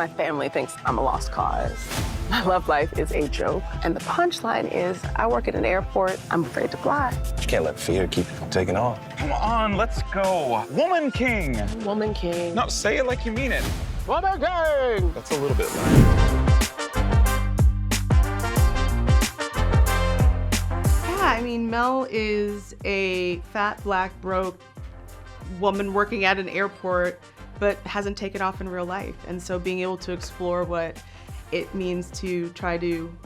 My family thinks I'm a lost cause. My love life is a joke. And the punchline is, I work at an airport. I'm afraid to fly. You can't let fear keep you from taking off. Come on, let's go. Woman King. Woman King. No, say it like you mean it. Woman King! That's a little bit loud. I mean, Mel is a fat, black, broke woman working at an airport, but hasn't taken off in real life. And so being able to explore what it means to try to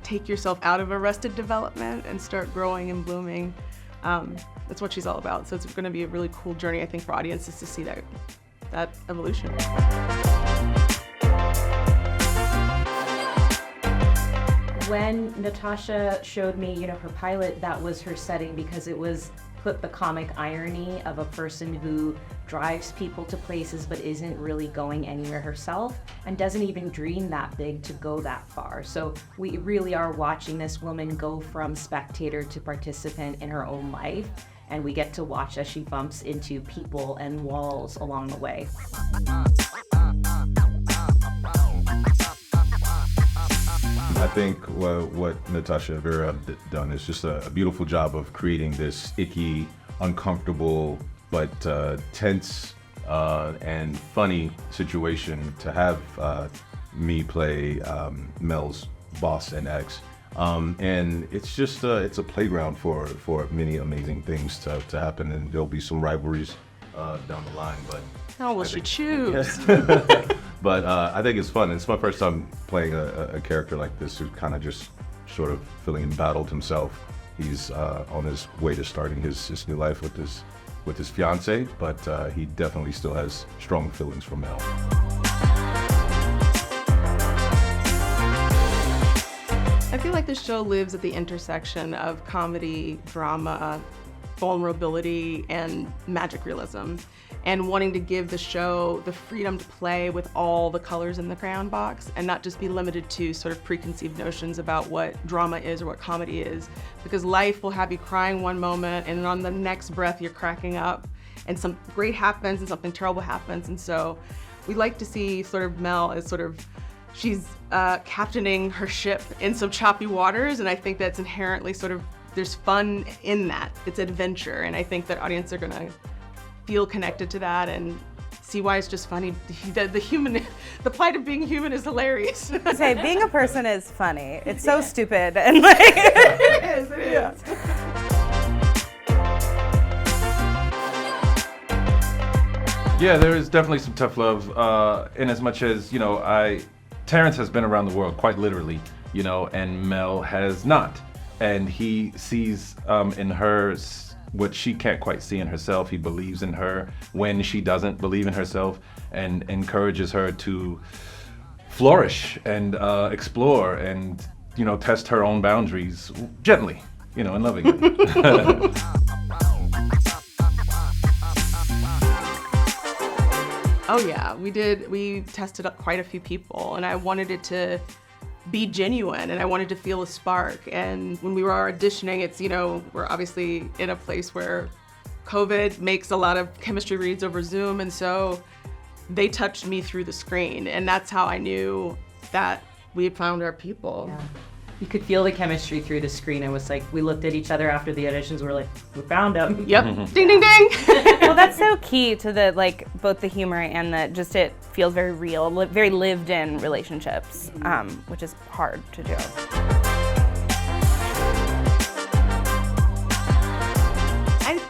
take yourself out of arrested development and start growing and blooming, that's what she's all about. So it's going to be a really cool journey, I think, for audiences to see that evolution. When Natasha showed me, her pilot, that was her setting because it was put the comic irony of a person who drives people to places but isn't really going anywhere herself and doesn't even dream that big to go that far. So we really are watching this woman go from spectator to participant in her own life, and we get to watch as she bumps into people and walls along the way. I think what Natasha Vera done is just a beautiful job of creating this icky, uncomfortable, but tense and funny situation to have me play Mel's boss and ex. And it's just it's a playground for many amazing things to happen, and there'll be some rivalries down the line. But How will she choose? But I think it's fun. It's my first time playing a character like this who kind of just sort of feeling embattled himself. He's on his way to starting his new life with his fiance, but he definitely still has strong feelings for Mel. I feel like this show lives at the intersection of comedy, drama, vulnerability, and magic realism, and wanting to give the show the freedom to play with all the colors in the crayon box and not just be limited to sort of preconceived notions about what drama is or what comedy is, because life will have you crying one moment and then on the next breath you're cracking up and something great happens and something terrible happens. And so we like to see sort of Mel as sort of, she's captaining her ship in some choppy waters, and I think that's inherently sort of, there's fun in that. It's adventure, and I think that audiences are gonna feel connected to that and see why it's just funny. The plight of being human is hilarious. Say, being a person is funny. It's so stupid and like. It is. Yeah. Yeah, there is definitely some tough love, in as much as, Terrence has been around the world, quite literally, and Mel has not. And he sees in her what she can't quite see in herself. He believes in her when she doesn't believe in herself, and encourages her to flourish and explore and, test her own boundaries gently, and lovingly. Oh yeah, we tested up quite a few people, and I wanted it to be genuine, and I wanted to feel a spark. And when we were auditioning, it's, we're obviously in a place where COVID makes a lot of chemistry reads over Zoom, and so they touched me through the screen, and that's how I knew that we had found our people. Yeah. You could feel the chemistry through the screen. It was like, we looked at each other after the auditions, we were like, we found him. Yep, ding, ding, ding. Well, that's so key to the, both the humor and it feels very real, very lived in relationships, which is hard to do.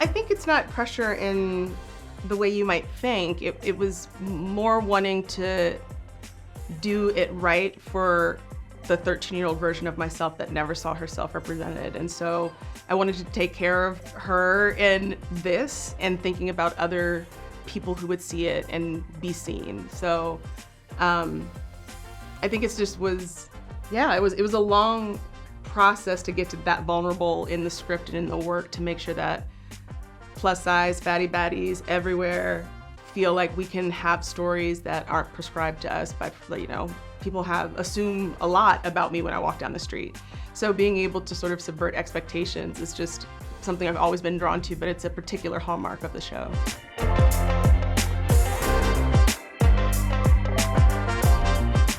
I think it's not pressure in the way you might think. It was more wanting to do it right for the 13-year-old version of myself that never saw herself represented. And so I wanted to take care of her in this and thinking about other people who would see it and be seen. So I think it was a long process to get to that vulnerable in the script and in the work, to make sure that plus size, fatty baddies everywhere feel like we can have stories that aren't prescribed to us by, people assume a lot about me when I walk down the street. So being able to sort of subvert expectations is just something I've always been drawn to, but it's a particular hallmark of the show.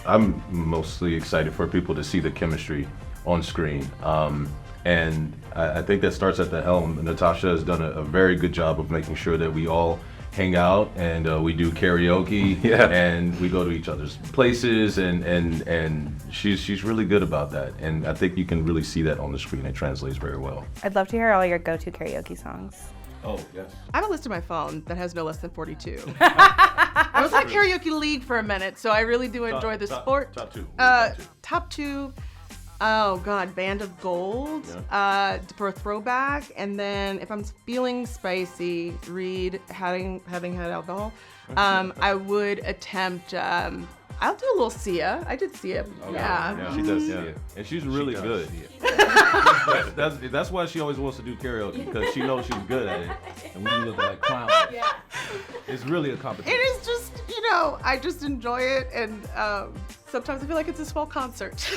I'm mostly excited for people to see the chemistry on screen. And I think that starts at the helm. Natasha has done a very good job of making sure that we all hang out and we do karaoke and we go to each other's places and she's really good about that. And I think you can really see that on the screen. It translates very well. I'd love to hear all your go-to karaoke songs. Oh, yes. I have a list on my phone that has no less than 42. I was on Karaoke League for a minute, so I really do enjoy the sport. Top two. Top two. Oh God, Band of Gold for a throwback, and then if I'm feeling spicy, read having had alcohol. I would attempt. I'll do a little Sia. I did Sia. Yeah, she does. Yeah, and she's really good. That's why she always wants to do karaoke, because she knows she's good at it. And when you look like clowns, it's really a competition. It is just, I just enjoy it, and sometimes I feel like it's a small concert.